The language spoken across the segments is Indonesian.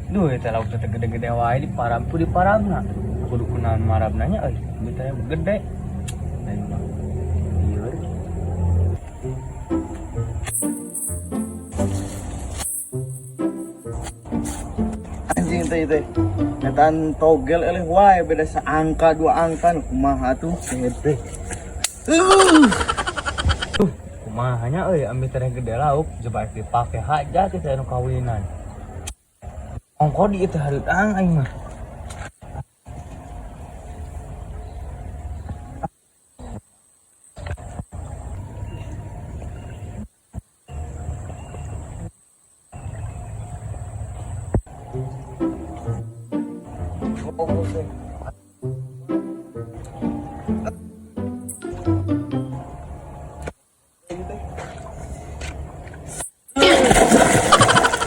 Duh, eta lauk teh gede-gede wae di parabna. Kudu kunaon marabnanya euy, ieu teh gede. Lain mah. Ieu. Anjing teh. Etan togel eleh wae beda seangka dua angka nu kumaha tuh teh. Kumahanya euy ambil teh gede lauk coba dipake hajat teh anu kawinan. Ongko di teh hareudang aing mah.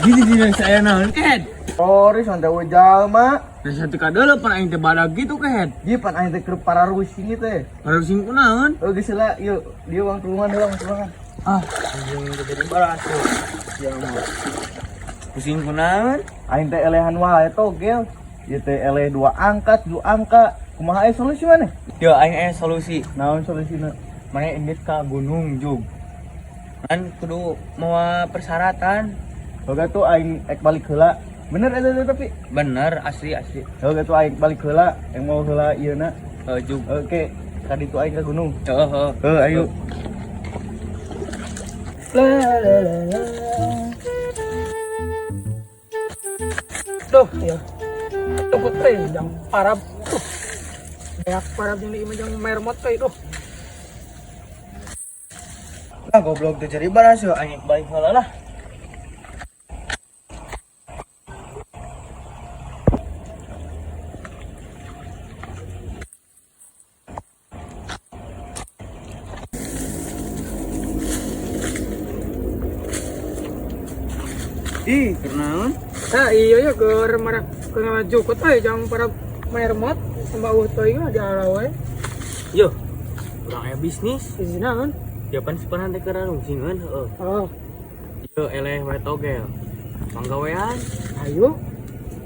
Gini saya naon ket. Sorry sonda we jalma. Da satu kadeuleuk pan aing teh badag gitu ket. Ieu pan aing teh keur pararusing teh. Baru sing kunaon? Oh geus heula yuk, dieu uang tulungan heula uang tulungan. Ah, anjing teh jadi baras tuh. Ya mah. Pusing kunaon? Aing teh elehan wae togel. Ieu teh eleh dua angka, tujuh angka. Kumaha aya solusi maneh? Yo aing aya solusi. Naon solusina? Mana indit ka gunung jug. Kan kudu mawa persyaratan. Oga tuh aing ek balik heula. Bener eta tapi. Bener asli. Oga tuh aing balik heula, yang mau heula ieuna. Jug. Oke, tadi tuh aing ke gunung. Heeh. Ayo. Duh, ya. Tukut teh yang parab. Banyak parab yang di yang mermot teh itu. Nah, goblok teh cari baras yo aing balik heula lah. Ih, kenaon? Nah, iya ya ke marah ke jukut teh yang parab mermot sama teh di arawe. Yo. Urang aya bisnis. Di sini kan. Japan sepenan teh kerarungsingeun heueuh. Oh, Yo eleh we togel. Panggawean. ayo.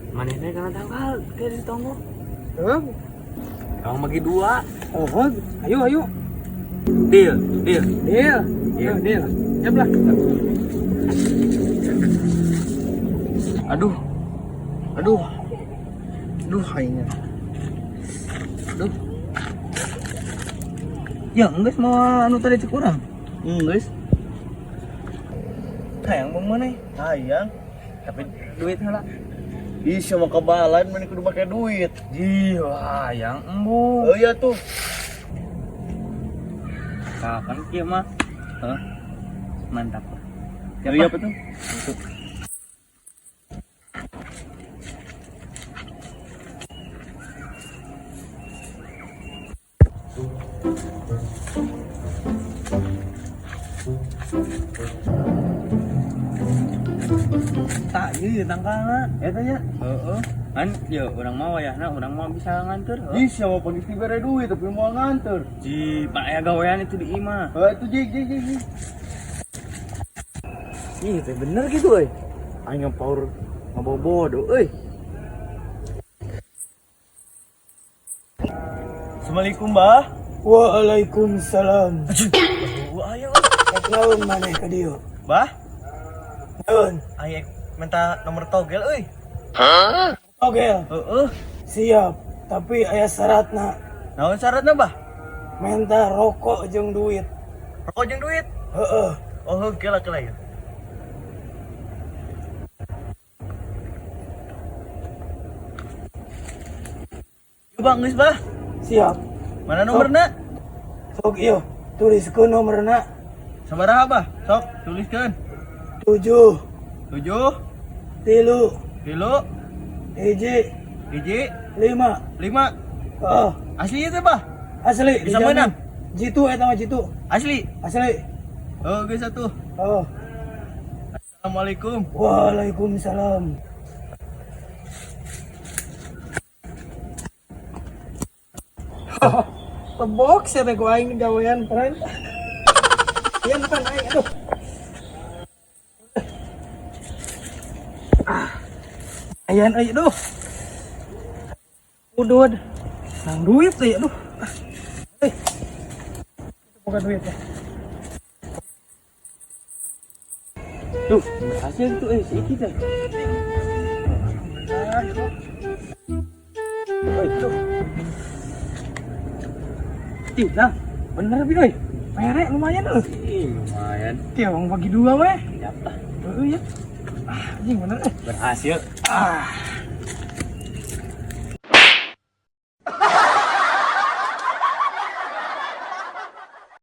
Maneh teh kana tanggal ke di tonggo. Oh, Kang bagi dua. ayo. Deal. Deal. Deal. Ya belah. Aduh, aingnya. Aduh. Ya, geus mau anu tadi cek urang. Geus. Hayang bang maneh. Hayang. Tapi duit heula. Ih, sama kebalan mana kudu make duit. Ih, hayang embung. Oh iya tuh. Kapan kieu mah? Heh. Mantap. Iya apa tuh? Tak ieu tangkalna. Eta nya. Heeh. Kan ya urang mah wayahna urang mah bisa nganter. Ih, sama polisi bere duit tapi mau nganter. Ji, pak aya gawean itu di imah. Itu jig. Ih, teh bener gitu euy. Aing power ngabobodo euy. Assalamualaikum, Mbah. Waalaikumsalam. Wah, ayo. Naon maneh ka dieu? Mbah, Naon? aing minta nomor togel euy. Togel. Heeh. Siap, tapi aya syaratna. Naon syaratna, Mbah? Minta rokok jeung duit. Rokok jeung duit. Heeh. Oh, kela ya. Yuk, Bang, geus, Bah. Siap. Mana nomorna? Sok ieu, tuliskeun nomorna. Sabaraha, Bah? Sok, tuliskeun. 7 7 3 3 hiji 1 5. 5. Oh, Asli itu, Bah? asli Bisa dijamin. menang? Jitu eta mah jitu. Asli. Asli. Oh, geus atuh. Oh, Assalamualaikum. waalaikumsalam. Tebok sih teh ku aing gawean keren. Iya makan aing aduh. Ayan, aduh. Udud. Nang duit, aduh. Eh, itu bukan duit ya. Tuh, berhasil tuh sedikit ya. Itu. Ih, nah, bener Bi, euy. Merek lumayan euy. Lumayan. Oke, bang bagi dua weh. Siap lah. Ya. Ah, anjing bener. Berhasil. Ah.